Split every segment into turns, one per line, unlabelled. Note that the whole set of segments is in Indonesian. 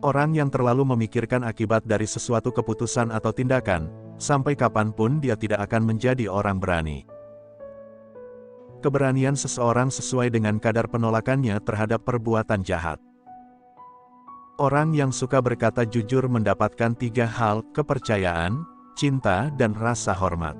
Orang yang terlalu memikirkan akibat dari sesuatu keputusan atau tindakan, sampai kapanpun dia tidak akan menjadi orang berani. Keberanian seseorang sesuai dengan kadar penolakannya terhadap perbuatan jahat. Orang yang suka berkata jujur mendapatkan 3 hal: kepercayaan, cinta, dan rasa hormat.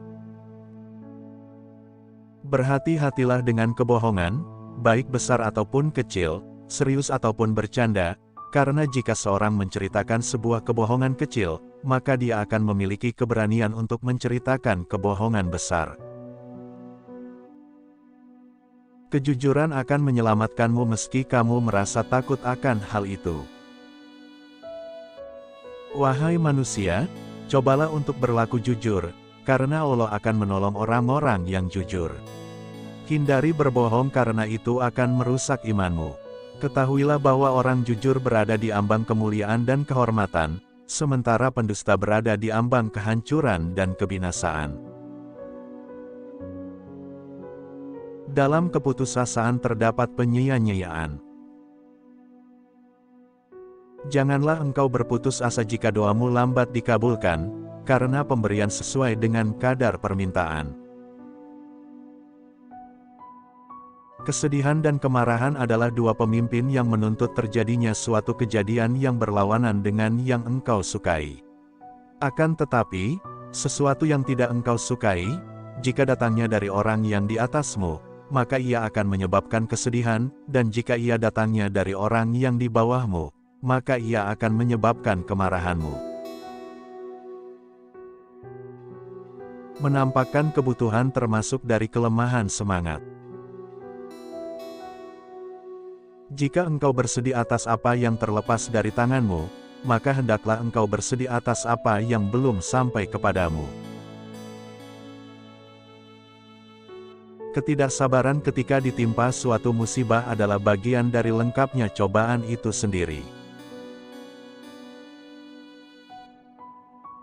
Berhati-hatilah dengan kebohongan, baik besar ataupun kecil, serius ataupun bercanda, karena jika seorang menceritakan sebuah kebohongan kecil, maka dia akan memiliki keberanian untuk menceritakan kebohongan besar. Kejujuran akan menyelamatkanmu meski kamu merasa takut akan hal itu. Wahai manusia, cobalah untuk berlaku jujur, karena Allah akan menolong orang-orang yang jujur. Hindari berbohong karena itu akan merusak imanmu. Ketahuilah bahwa orang jujur berada di ambang kemuliaan dan kehormatan, sementara pendusta berada di ambang kehancuran dan kebinasaan. Dalam keputusasaan terdapat penyia-nyiaan. Janganlah engkau berputus asa jika doamu lambat dikabulkan, karena pemberian sesuai dengan kadar permintaan. Kesedihan dan kemarahan adalah 2 pemimpin yang menuntut terjadinya suatu kejadian yang berlawanan dengan yang engkau sukai. Akan tetapi, sesuatu yang tidak engkau sukai, jika datangnya dari orang yang di atasmu, maka ia akan menyebabkan kesedihan, dan jika ia datangnya dari orang yang di bawahmu, maka ia akan menyebabkan kemarahanmu. Menampakkan kebutuhan termasuk dari kelemahan semangat. Jika engkau bersedih atas apa yang terlepas dari tanganmu, maka hendaklah engkau bersedih atas apa yang belum sampai kepadamu. Ketidaksabaran ketika ditimpa suatu musibah adalah bagian dari lengkapnya cobaan itu sendiri.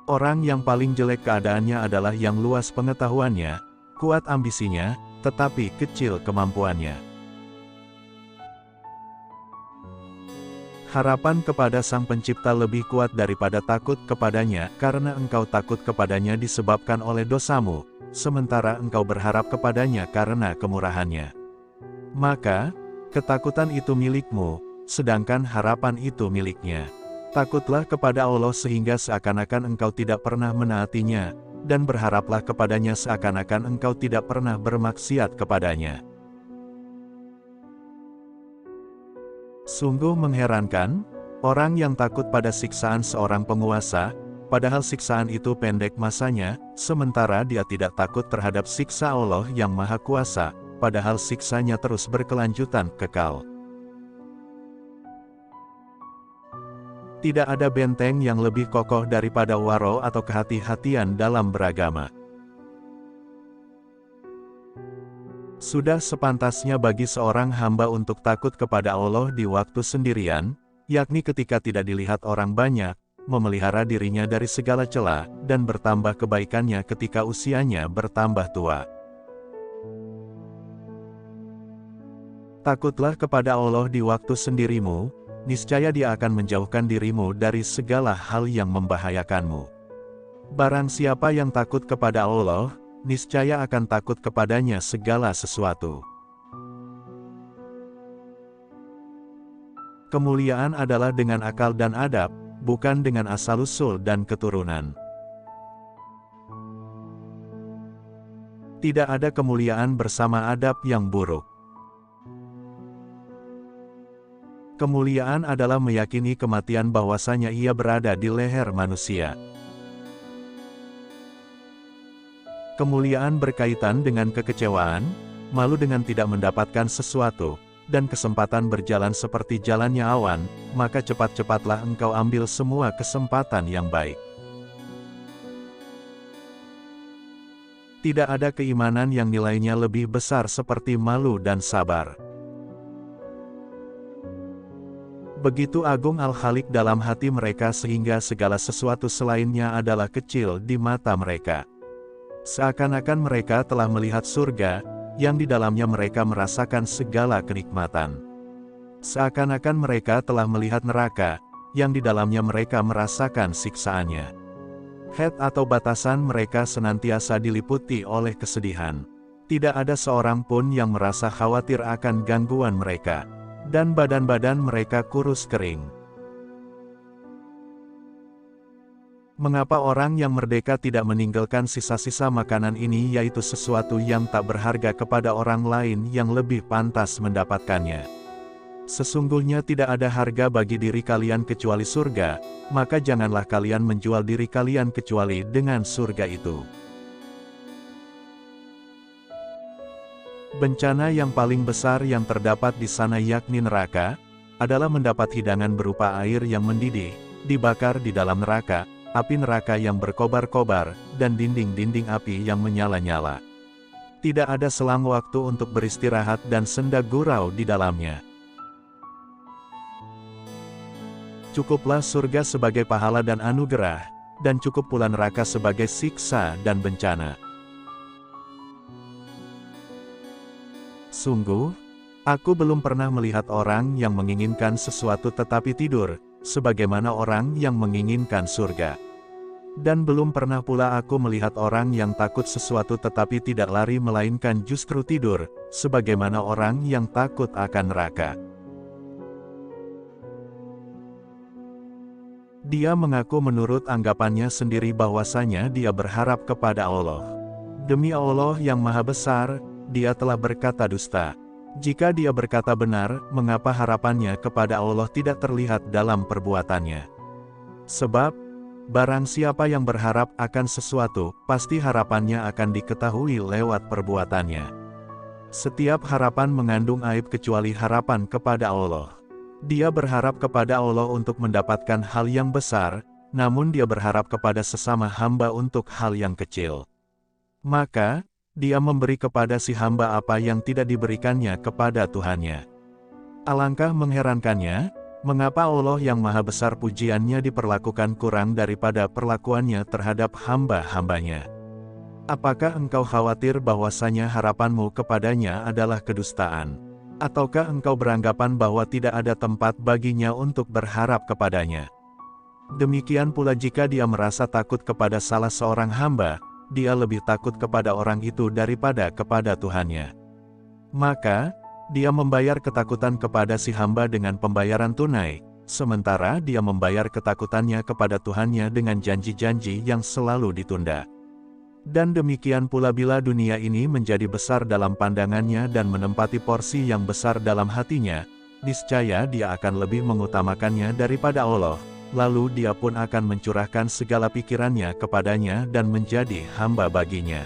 Orang yang paling jelek keadaannya adalah yang luas pengetahuannya, kuat ambisinya, tetapi kecil kemampuannya. Harapan kepada Sang Pencipta lebih kuat daripada takut kepadanya, karena engkau takut kepadanya disebabkan oleh dosamu, sementara engkau berharap kepadanya karena kemurahannya. Maka, ketakutan itu milikmu, sedangkan harapan itu miliknya. Takutlah kepada Allah sehingga seakan-akan engkau tidak pernah menaatinya, dan berharaplah kepadanya seakan-akan engkau tidak pernah bermaksiat kepadanya. Sungguh mengherankan, orang yang takut pada siksaan seorang penguasa, padahal siksaan itu pendek masanya, sementara dia tidak takut terhadap siksa Allah yang Maha Kuasa, padahal siksanya terus berkelanjutan kekal. Tidak ada benteng yang lebih kokoh daripada waro atau kehati-hatian dalam beragama. Sudah sepantasnya bagi seorang hamba untuk takut kepada Allah di waktu sendirian, yakni ketika tidak dilihat orang banyak, memelihara dirinya dari segala cela, dan bertambah kebaikannya ketika usianya bertambah tua. Takutlah kepada Allah di waktu sendirimu, niscaya Dia akan menjauhkan dirimu dari segala hal yang membahayakanmu. Barang siapa yang takut kepada Allah, niscaya akan takut kepadanya segala sesuatu. Kemuliaan adalah dengan akal dan adab, bukan dengan asal-usul dan keturunan. Tidak ada kemuliaan bersama adab yang buruk. Kemuliaan adalah meyakini kematian bahwasanya ia berada di leher manusia. Kemuliaan berkaitan dengan kekecewaan, malu dengan tidak mendapatkan sesuatu, dan kesempatan berjalan seperti jalannya awan, maka cepat-cepatlah engkau ambil semua kesempatan yang baik. Tidak ada keimanan yang nilainya lebih besar seperti malu dan sabar. Begitu agung Al-Khaliq dalam hati mereka sehingga segala sesuatu selainnya adalah kecil di mata mereka. Seakan-akan mereka telah melihat surga, yang di dalamnya mereka merasakan segala kenikmatan. Seakan-akan mereka telah melihat neraka, yang di dalamnya mereka merasakan siksaannya. Had atau batasan mereka senantiasa diliputi oleh kesedihan. Tidak ada seorang pun yang merasa khawatir akan gangguan mereka. Dan badan-badan mereka kurus kering. Mengapa orang yang merdeka tidak meninggalkan sisa-sisa makanan ini, yaitu sesuatu yang tak berharga, kepada orang lain yang lebih pantas mendapatkannya? Sesungguhnya tidak ada harga bagi diri kalian kecuali surga, maka janganlah kalian menjual diri kalian kecuali dengan surga itu. Bencana yang paling besar yang terdapat di sana, yakni neraka, adalah mendapat hidangan berupa air yang mendidih, dibakar di dalam neraka, api neraka yang berkobar-kobar, dan dinding-dinding api yang menyala-nyala. Tidak ada selang waktu untuk beristirahat dan senda gurau di dalamnya. Cukuplah surga sebagai pahala dan anugerah, dan cukup pula neraka sebagai siksa dan bencana. Sungguh, aku belum pernah melihat orang yang menginginkan sesuatu tetapi tidur, sebagaimana orang yang menginginkan surga. Dan belum pernah pula aku melihat orang yang takut sesuatu tetapi tidak lari melainkan justru tidur, sebagaimana orang yang takut akan neraka. Dia mengaku menurut anggapannya sendiri bahwasanya dia berharap kepada Allah. Demi Allah yang Maha Besar, dia telah berkata dusta. Jika dia berkata benar, mengapa harapannya kepada Allah tidak terlihat dalam perbuatannya? Sebab, barang siapa yang berharap akan sesuatu, pasti harapannya akan diketahui lewat perbuatannya. Setiap harapan mengandung aib kecuali harapan kepada Allah. Dia berharap kepada Allah untuk mendapatkan hal yang besar, namun dia berharap kepada sesama hamba untuk hal yang kecil. Maka, dia memberi kepada si hamba apa yang tidak diberikannya kepada Tuhannya. Alangkah mengherankannya, mengapa Allah yang Maha Besar pujiannya diperlakukan kurang daripada perlakuannya terhadap hamba-hambanya. Apakah engkau khawatir bahwasanya harapanmu kepadanya adalah kedustaan? Ataukah engkau beranggapan bahwa tidak ada tempat baginya untuk berharap kepadanya? Demikian pula jika dia merasa takut kepada salah seorang hamba, dia lebih takut kepada orang itu daripada kepada Tuhannya. Maka, dia membayar ketakutan kepada si hamba dengan pembayaran tunai, sementara dia membayar ketakutannya kepada Tuhannya dengan janji-janji yang selalu ditunda. Dan demikian pula bila dunia ini menjadi besar dalam pandangannya dan menempati porsi yang besar dalam hatinya, niscaya dia akan lebih mengutamakannya daripada Allah, lalu dia pun akan mencurahkan segala pikirannya kepadanya dan menjadi hamba baginya.